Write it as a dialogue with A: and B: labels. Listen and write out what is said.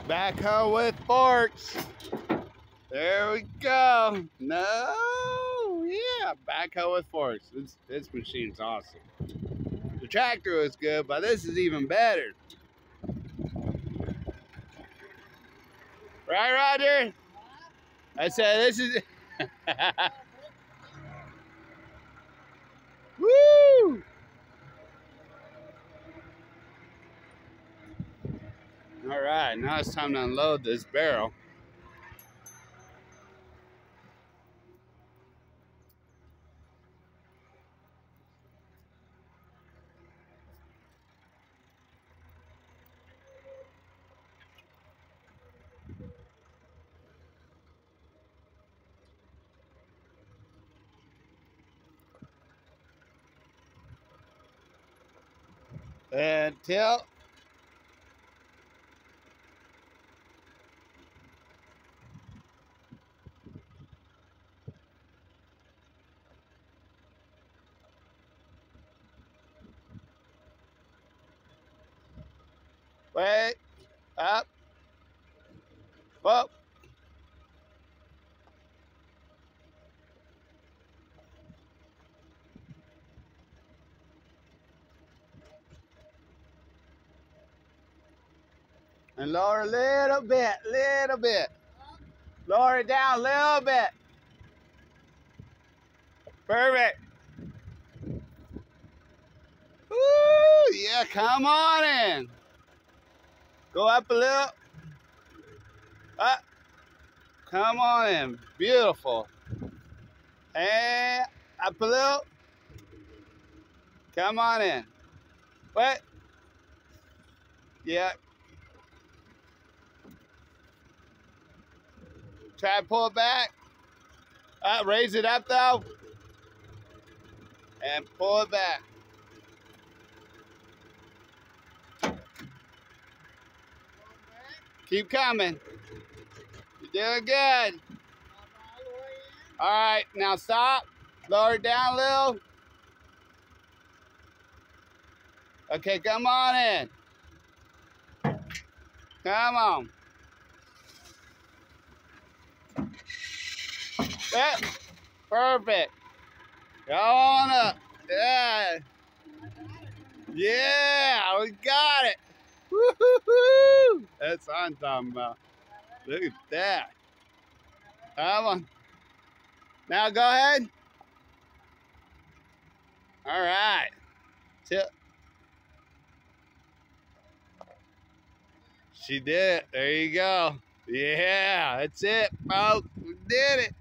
A: Backhoe with forks. There we go. No, yeah, backhoe with forks. This machine's awesome. The tractor was good, but this is even better. Right, Roger? I said this is. Woo! All right, now it's time to unload this barrel. And tilt. Wait. Up. Whoa. And lower a little bit. Lower it down a little bit. Perfect. Woo! Yeah, come on in. Go up a little. Up. Come on in. Beautiful. And up a little. Come on in. Wait. Yeah. Try to pull it back. Raise it up though. And pull it back. Keep coming. You're doing good. All right, now stop. Lower it down a little. Okay, come on in. Come on. Yep. Perfect. Go on up. Yeah. Yeah, we got it. Woo-hoo-hoo. That's what I'm talking about. Look at that. Come on. Now go ahead. All right. Tilt. She did it. There you go. Yeah, that's it, folks. We did it.